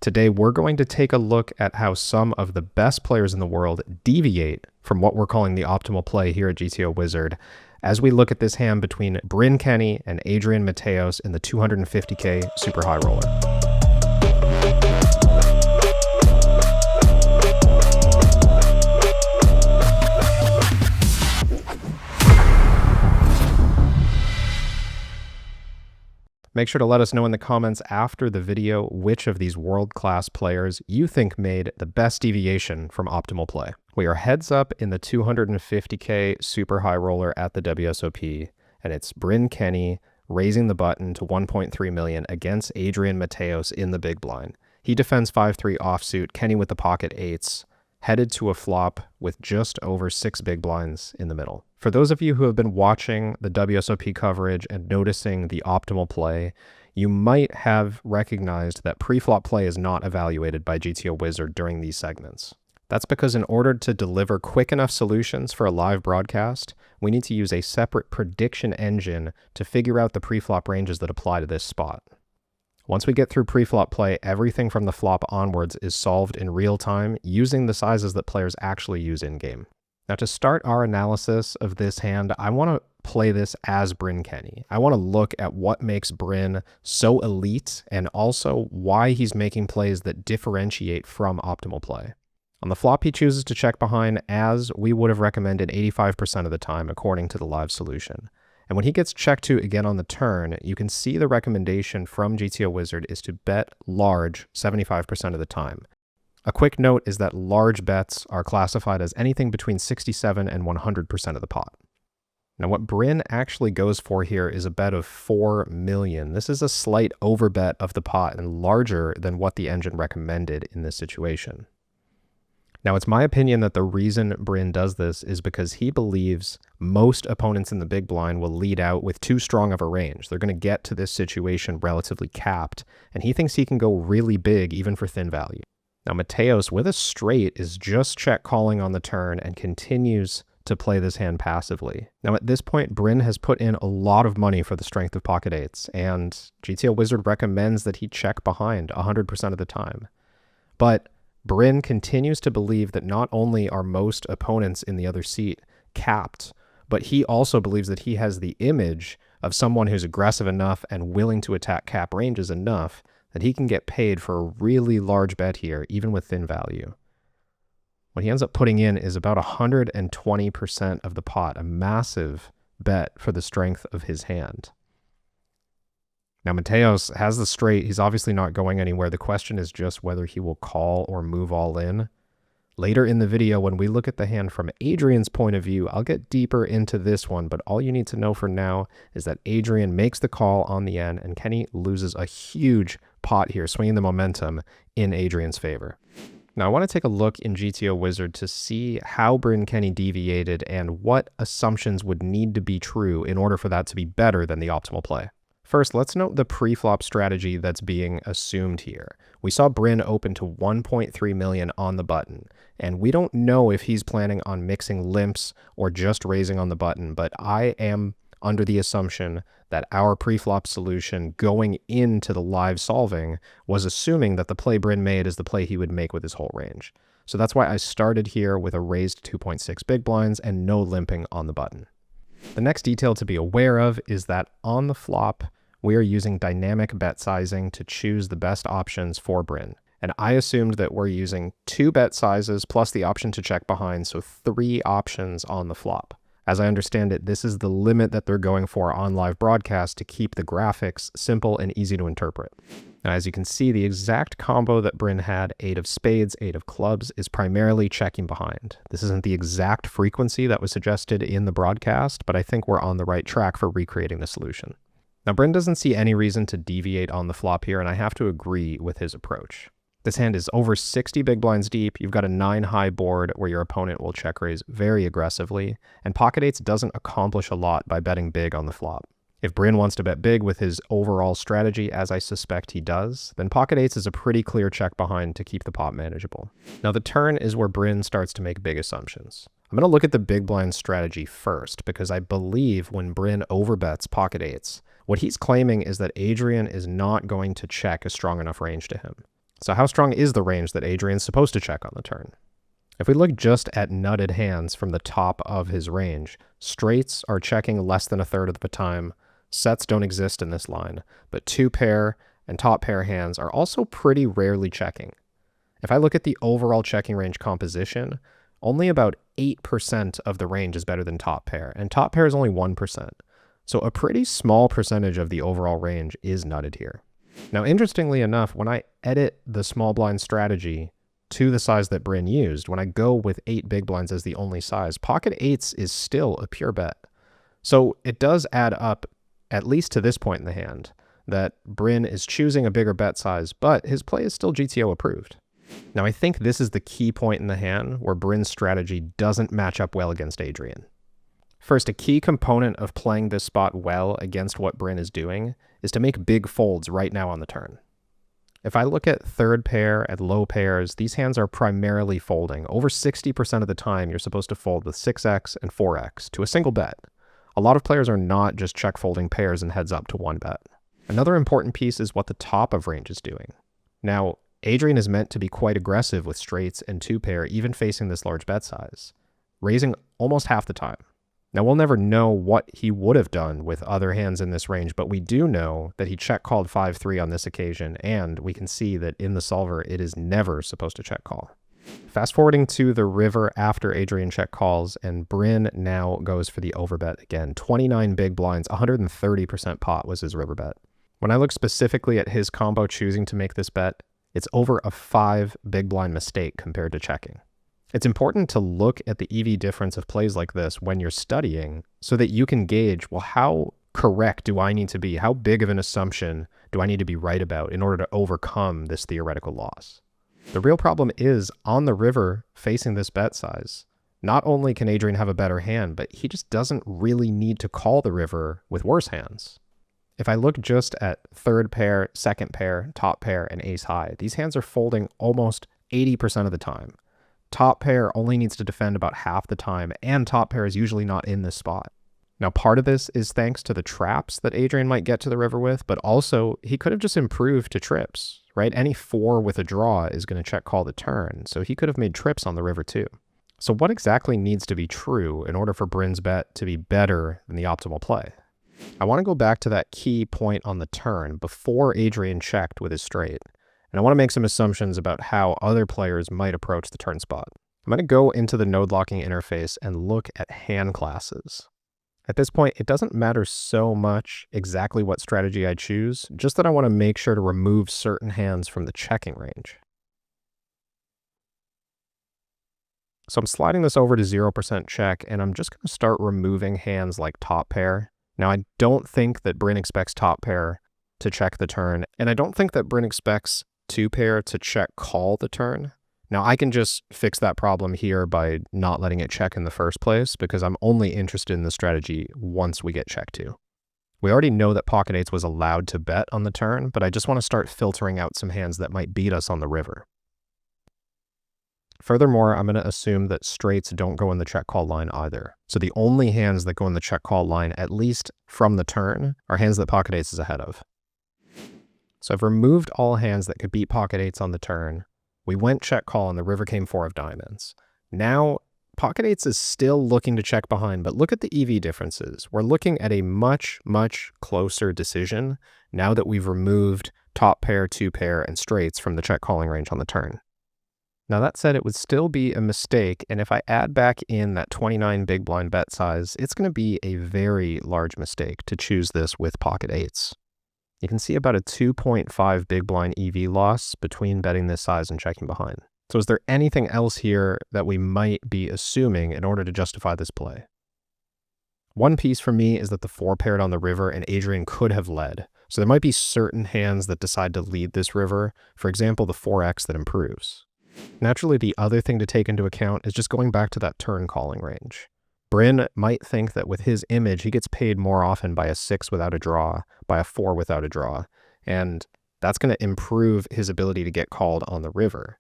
Today, we're going to take a look at how some of the best players in the world deviate from what we're calling the optimal play here at GTO Wizard, as we look at this hand between Bryn Kenney and Adrian Mateos in the 250k super high roller. Make sure to let us know in the comments after the video which of these world-class players you think made the best deviation from optimal play. We are heads up in the 250k super high roller at the WSOP, and it's Bryn Kenney raising the button to 1.3 million against Adrian Mateos in the big blind. He defends 5-3 offsuit, Kenney with the pocket eights, headed to a flop with just over 6 big blinds in the middle. For those of you who have been watching the WSOP coverage and noticing the optimal play, you might have recognized that pre-flop play is not evaluated by GTO Wizard during these segments. That's because in order to deliver quick enough solutions for a live broadcast, we need to use a separate prediction engine to figure out the pre-flop ranges that apply to this spot. Once we get through pre-flop play, everything from the flop onwards is solved in real time using the sizes that players actually use in-game. Now, to start our analysis of this hand, I want to play this as Bryn Kenney. I want to look at what makes Bryn so elite and also why he's making plays that differentiate from optimal play. On the flop, he chooses to check behind as we would have recommended 85% of the time according to the live solution. And when he gets checked to again on the turn, you can see the recommendation from GTO Wizard is to bet large 75% of the time. A quick note is that large bets are classified as anything between 67 and 100% of the pot. Now what Bryn actually goes for here is a bet of 4 million. This is a slight overbet of the pot and larger than what the engine recommended in this situation. Now, it's my opinion that the reason Bryn does this is because he believes most opponents in the big blind will lead out with too strong of a range. They're going to get to this situation relatively capped, and he thinks he can go really big even for thin value. Now, Mateos with a straight is just check calling on the turn and continues to play this hand passively. Now, at this point, Bryn has put in a lot of money for the strength of pocket eights, and GTO Wizard recommends that he check behind 100% of the time. But Bryn continues to believe that not only are most opponents in the other seat capped, but he also believes that he has the image of someone who's aggressive enough and willing to attack cap ranges enough that he can get paid for a really large bet here, even with thin value. What he ends up putting in is about 120% of the pot, a massive bet for the strength of his hand. Now, Mateos has the straight. He's obviously not going anywhere. The question is just whether he will call or move all in. Later in the video, when we look at the hand from Adrian's point of view, I'll get deeper into this one, but all you need to know for now is that Adrian makes the call on the end, and Kenney loses a huge pot here, swinging the momentum in Adrian's favor. Now, I want to take a look in GTO Wizard to see how Bryn Kenney deviated and what assumptions would need to be true in order for that to be better than the optimal play. First, let's note the pre-flop strategy that's being assumed here. We saw Bryn open to 1.3 million on the button, and we don't know if he's planning on mixing limps or just raising on the button, but I am under the assumption that our pre-flop solution going into the live solving was assuming that the play Bryn made is the play he would make with his whole range. So that's why I started here with a raised 2.6 big blinds and no limping on the button. The next detail to be aware of is that on the flop, we are using dynamic bet sizing to choose the best options for Bryn. And I assumed that we're using 2 bet sizes plus the option to check behind, so 3 options on the flop. As I understand it, this is the limit that they're going for on live broadcast to keep the graphics simple and easy to interpret. Now, as you can see, the exact combo that Bryn had, 8 of spades, 8 of clubs, is primarily checking behind. This isn't the exact frequency that was suggested in the broadcast, but I think we're on the right track for recreating the solution. Now, Bryn doesn't see any reason to deviate on the flop here, and I have to agree with his approach. This hand is over 60 big blinds deep. You've got a 9 high board where your opponent will check raise very aggressively, and pocket eights doesn't accomplish a lot by betting big on the flop. If Bryn wants to bet big with his overall strategy, as I suspect he does, then pocket eights is a pretty clear check behind to keep the pot manageable. Now, the turn is where Bryn starts to make big assumptions. I'm going to look at the big blind strategy first, because I believe when Bryn overbets pocket eights, what he's claiming is that Adrian is not going to check a strong enough range to him. So how strong is the range that Adrian's supposed to check on the turn? If we look just at nutted hands from the top of his range, straights are checking less than a third of the time. Sets don't exist in this line, but 2-pair and top pair hands are also pretty rarely checking. If I look at the overall checking range composition, only about 8% of the range is better than top pair, and top pair is only 1%. So a pretty small percentage of the overall range is nutted here. Now, interestingly enough, when I edit the small blind strategy to the size that Bryn used, when I go with 8 big blinds as the only size, pocket eights is still a pure bet. So it does add up, at least to this point in the hand, that Bryn is choosing a bigger bet size, but his play is still GTO approved. Now, I think this is the key point in the hand where Bryn's strategy doesn't match up well against Adrian. First, a key component of playing this spot well against what Bryn is doing is to make big folds right now on the turn. If I look at third pair and low pairs, these hands are primarily folding. Over 60% of the time, you're supposed to fold with 6x and 4x to a single bet. A lot of players are not just check folding pairs and heads up to one bet. Another important piece is what the top of range is doing. Now, Adrian is meant to be quite aggressive with straights and 2-pair, even facing this large bet size, raising almost half the time. Now, we'll never know what he would have done with other hands in this range, but we do know that he check called 5-3 on this occasion, and we can see that in the solver, it is never supposed to check call. Fast forwarding to the river after Adrian check calls, and Bryn now goes for the overbet again. 29 big blinds, 130% pot was his river bet. When I look specifically at his combo choosing to make this bet, it's over a 5 big blind mistake compared to checking. It's important to look at the EV difference of plays like this when you're studying so that you can gauge, well, how correct do I need to be? How big of an assumption do I need to be right about in order to overcome this theoretical loss? The real problem is on the river facing this bet size. Not only can Adrian have a better hand, but he just doesn't really need to call the river with worse hands. If I look just at third pair, second pair, top pair, and ace high, these hands are folding almost 80% of the time. Top pair only needs to defend about half the time, and top pair is usually not in this spot. Now, part of this is thanks to the traps that Adrian might get to the river with, but also he could have just improved to trips, right? Any 4 with a draw is going to check call the turn, so he could have made trips on the river too. So what exactly needs to be true in order for Bryn's bet to be better than the optimal play? I want to go back to that key point on the turn before Adrian checked with his straight, and I want to make some assumptions about how other players might approach the turn spot. I'm going to go into the node locking interface and look at hand classes. At this point, it doesn't matter so much exactly what strategy I choose, just that I want to make sure to remove certain hands from the checking range. So I'm sliding this over to 0% check, and I'm just going to start removing hands like top pair. Now, I don't think that Bryn expects top pair to check the turn, and I don't think that Bryn expects 2-pair to check call the turn. Now, I can just fix that problem here by not letting it check in the first place, because I'm only interested in the strategy once we get check 2. We already know that pocket eights was allowed to bet on the turn, but I just want to start filtering out some hands that might beat us on the river. Furthermore, I'm going to assume that straights don't go in the check call line either. So the only hands that go in the check call line, at least from the turn, are hands that pocket eights is ahead of. So I've removed all hands that could beat pocket eights on the turn. We went check call and the river came 4 of diamonds. Now, pocket eights is still looking to check behind, but look at the EV differences. We're looking at a much, much closer decision now that we've removed top pair, 2-pair, and straights from the check calling range on the turn. Now that said, it would still be a mistake, and if I add back in that 29 big blind bet size, it's going to be a very large mistake to choose this with pocket eights. You can see about a 2.5 big blind EV loss between betting this size and checking behind. So is there anything else here that we might be assuming in order to justify this play? One piece for me is that the 4 paired on the river and Adrian could have led. So there might be certain hands that decide to lead this river, for example, the 4x that improves. Naturally, the other thing to take into account is just going back to that turn calling range. Bryn might think that with his image, he gets paid more often by a 6 without a draw, by a 4 without a draw, and that's going to improve his ability to get called on the river.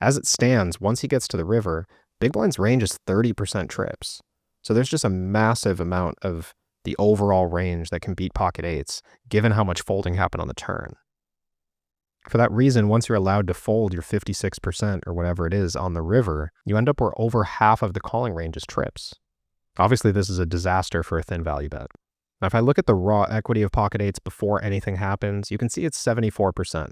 As it stands, once he gets to the river, big blind's range is 30% trips. So there's just a massive amount of the overall range that can beat pocket eights, given how much folding happened on the turn. For that reason, once you're allowed to fold your 56% or whatever it is on the river, you end up where over half of the calling range is trips. Obviously, this is a disaster for a thin value bet. Now, if I look at the raw equity of pocket eights before anything happens, you can see it's 74%.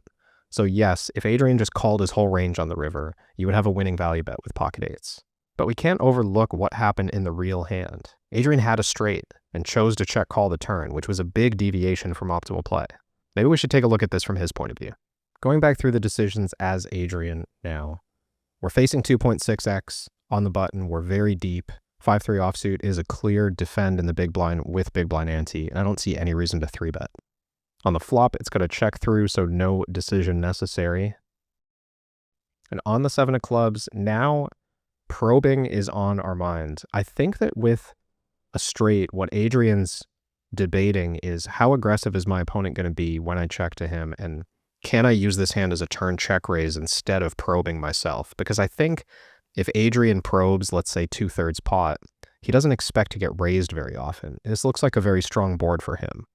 So yes, if Adrian just called his whole range on the river, you would have a winning value bet with pocket eights. But we can't overlook what happened in the real hand. Adrian had a straight and chose to check call the turn, which was a big deviation from optimal play. Maybe we should take a look at this from his point of view. Going back through the decisions as Adrian now, we're facing 2.6x on the button. We're very deep. 5-3 offsuit is a clear defend in the big blind with big blind ante, and I don't see any reason to 3-bet. On the flop, it's going to check through, so no decision necessary. And on the 7 of clubs, now probing is on our mind. I think that with a straight, what Adrian's debating is how aggressive is my opponent going to be when I check to him, and can I use this hand as a turn check raise instead of probing myself? Because I think if Adrian probes, let's say 2/3 pot, he doesn't expect to get raised very often. This looks like a very strong board for him.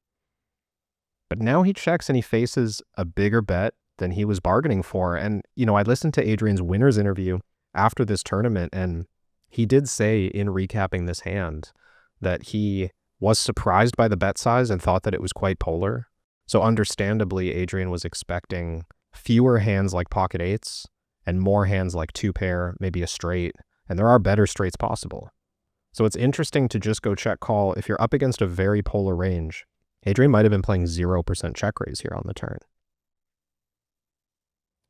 But now he checks and he faces a bigger bet than he was bargaining for. And, you know, I listened to Adrian's winner's interview after this tournament, and he did say in recapping this hand that he was surprised by the bet size and thought that it was quite polar. So understandably, Adrian was expecting fewer hands like pocket eights and more hands like 2-pair, maybe a straight, and there are better straights possible. So it's interesting to just go check call if you're up against a very polar range. Adrian might have been playing 0% check raise here on the turn.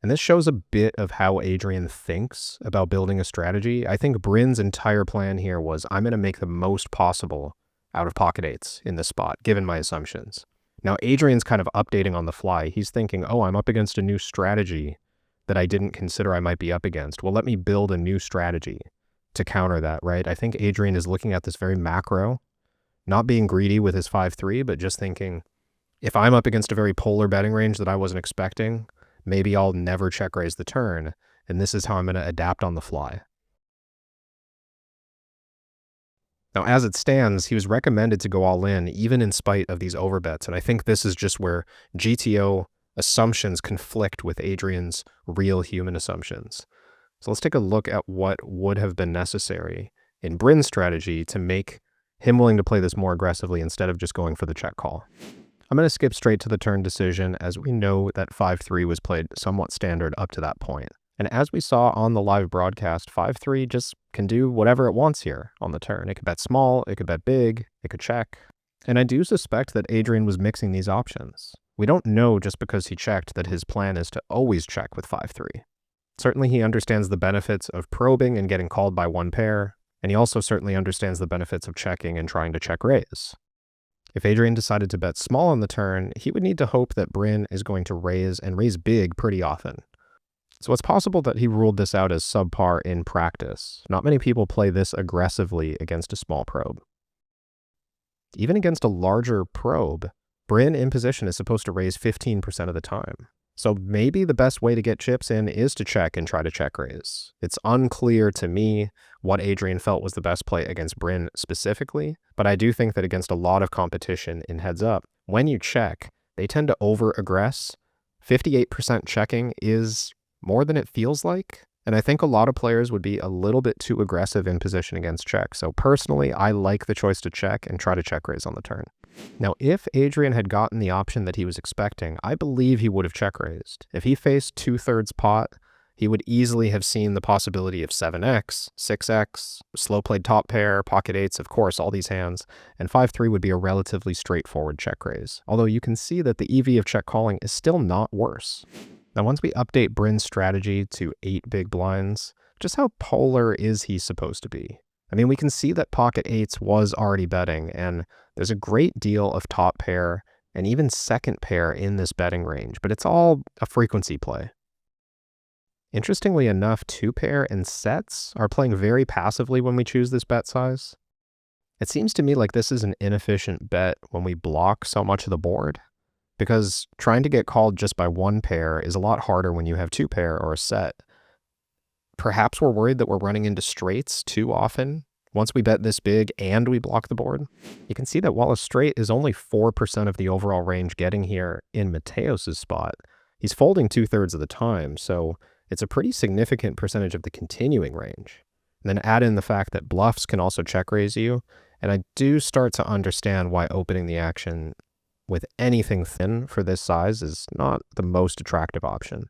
And this shows a bit of how Adrian thinks about building a strategy. I think Bryn's entire plan here was, I'm going to make the most possible out of pocket eights in this spot, given my assumptions. Now, Adrian's kind of updating on the fly. He's thinking, oh, I'm up against a new strategy that I didn't consider I might be up against. Well, let me build a new strategy to counter that, right? I think Adrian is looking at this very macro, not being greedy with his 5-3, but just thinking, if I'm up against a very polar betting range that I wasn't expecting, maybe I'll never check raise the turn, and this is how I'm going to adapt on the fly. Now, as it stands, he was recommended to go all in, even in spite of these overbets, and I think this is just where GTO assumptions conflict with Adrian's real human assumptions. So let's take a look at what would have been necessary in Bryn's strategy to make him willing to play this more aggressively instead of just going for the check call. I'm going to skip straight to the turn decision, as we know that 5-3 was played somewhat standard up to that point. And as we saw on the live broadcast, 5-3 just can do whatever it wants here on the turn. It could bet small, it could bet big, it could check. And I do suspect that Adrian was mixing these options. We don't know just because he checked that his plan is to always check with 5-3. Certainly he understands the benefits of probing and getting called by one pair, and he also certainly understands the benefits of checking and trying to check raise. If Adrian decided to bet small on the turn, he would need to hope that Bryn is going to raise and raise big pretty often. So it's possible that he ruled this out as subpar in practice. Not many people play this aggressively against a small probe. Even against a larger probe, Bryn in position is supposed to raise 15% of the time. So maybe the best way to get chips in is to check and try to check raise. It's unclear to me what Adrian felt was the best play against Bryn specifically, but I do think that against a lot of competition in heads up, when you check, they tend to over-aggress. 58% checking is more than it feels like, and I think a lot of players would be a little bit too aggressive in position against check. So personally, I like the choice to check and try to check raise on the turn. Now, if Adrian had gotten the option that he was expecting, I believe he would have check raised. If he faced 2/3 pot, he would easily have seen the possibility of 7x, 6x, slow played top pair, pocket eights, of course, all these hands, and 5-3 would be a relatively straightforward check raise. Although you can see that the EV of check calling is still not worse. Now, once we update Bryn's strategy to 8 big blinds, just how polar is he supposed to be? I mean, we can see that pocket eights was already betting, and there's a great deal of top pair and even second pair in this betting range, but it's all a frequency play. Interestingly enough, 2-pair and sets are playing very passively when we choose this bet size. It seems to me like this is an inefficient bet when we block so much of the board, because trying to get called just by 1 pair is a lot harder when you have 2-pair or a set. Perhaps we're worried that we're running into straights too often once we bet this big and we block the board. You can see that while a straight is only 4% of the overall range getting here in Mateos' spot, He's folding 2/3 of the time, so it's a pretty significant percentage of the continuing range. And then add in the fact that bluffs can also check raise you, and I do start to understand why opening the action with anything thin for this size is not the most attractive option.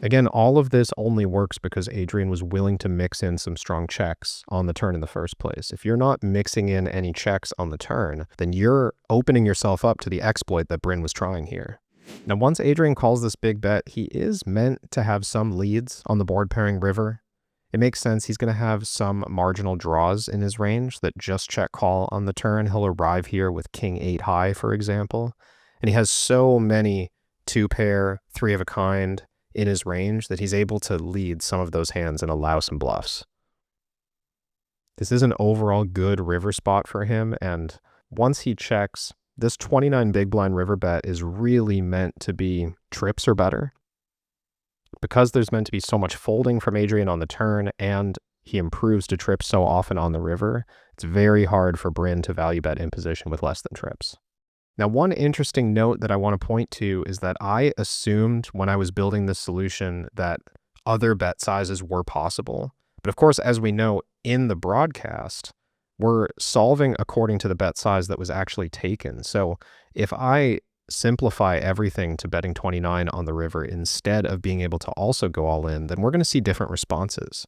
Again, all of this only works because Adrian was willing to mix in some strong checks on the turn in the first place. If you're not mixing in any checks on the turn, then you're opening yourself up to the exploit that Bryn was trying here. Now, once Adrian calls this big bet, he is meant to have some leads on the board pairing river. It makes sense. He's going to have some marginal draws in his range that just check call on the turn. He'll arrive here with king 8 high, for example. And he has so many 2-pair, 3 of a kind in his range that he's able to lead some of those hands and allow some bluffs. This is an overall good river spot for him, and once he checks, this 29 big blind river bet is really meant to be trips or better. Because there's meant to be so much folding from Adrian on the turn, and he improves to trips so often on the river, it's very hard for Bryn to value bet in position with less than trips. Now, one interesting note that I want to point to is that I assumed when I was building this solution that other bet sizes were possible. But of course, as we know in the broadcast, we're solving according to the bet size that was actually taken. So if I simplify everything to betting 29 on the river instead of being able to also go all in, then we're going to see different responses.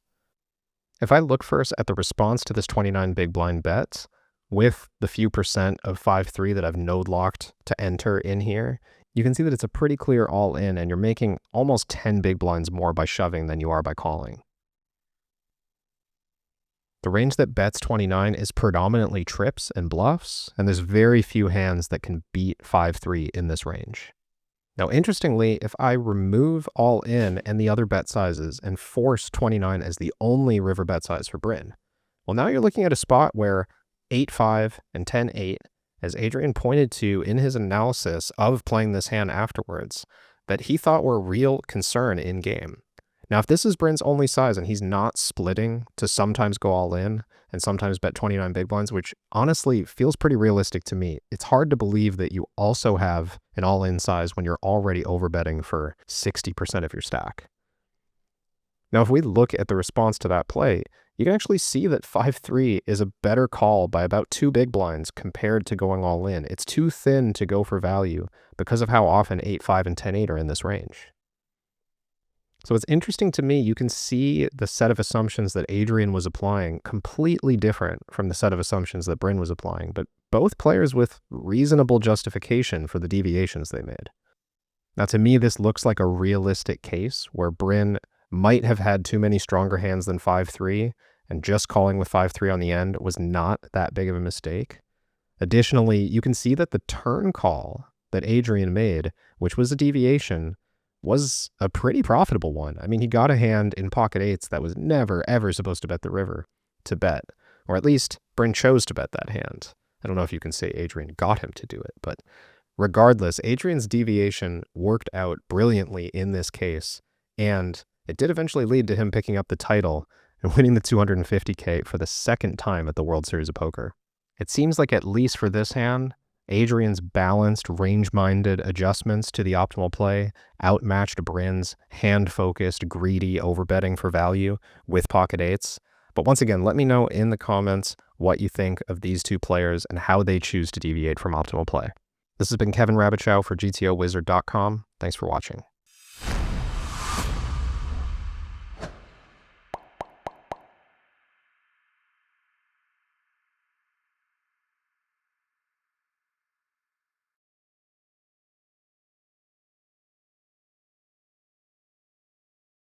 If I look first at the response to this 29 big blind bets, with the few percent of 5-3 that I've node locked to enter in here, you can see that it's a pretty clear all in, and you're making almost 10 big blinds more by shoving than you are by calling. The range that bets 29 is predominantly trips and bluffs, and there's very few hands that can beat 5-3 in this range. Now, interestingly, if I remove all in and the other bet sizes and force 29 as the only river bet size for Bryn, well, now you're looking at a spot where 8-5 and 10-8, as Adrian pointed to in his analysis of playing this hand afterwards, that he thought were a real concern in game. Now, if this is Bryn's only size and he's not splitting to sometimes go all in and sometimes bet 29 big blinds, which honestly feels pretty realistic to me, it's hard to believe that you also have an all-in size when you're already overbetting for 60% of your stack. Now, if we look at the response to that play, you can actually see that 5-3 is a better call by about 2 big blinds compared to going all in. It's too thin to go for value because of how often 8-5 and 10-8 are in this range. So it's interesting to me, you can see the set of assumptions that Adrian was applying completely different from the set of assumptions that Bryn was applying, but both players with reasonable justification for the deviations they made. Now, to me, this looks like a realistic case where Bryn might have had too many stronger hands than 5-3, and just calling with 5-3 on the end was not that big of a mistake. Additionally, you can see that the turn call that Adrian made, which was a deviation, was a pretty profitable one. I mean, he got a hand in pocket eights that was never, ever supposed to bet the river to bet, or at least Bryn chose to bet that hand. I don't know if you can say Adrian got him to do it, but regardless, Adrian's deviation worked out brilliantly in this case, and it did eventually lead to him picking up the title and winning the 250K for the second time at the World Series of Poker. It seems like, at least for this hand, Adrian's balanced, range-minded adjustments to the optimal play outmatched Bryn's hand-focused, greedy overbetting for value with pocket eights. But once again, let me know in the comments what you think of these two players and how they choose to deviate from optimal play. This has been Kevin Rabichow for GTOWizard.com. Thanks for watching.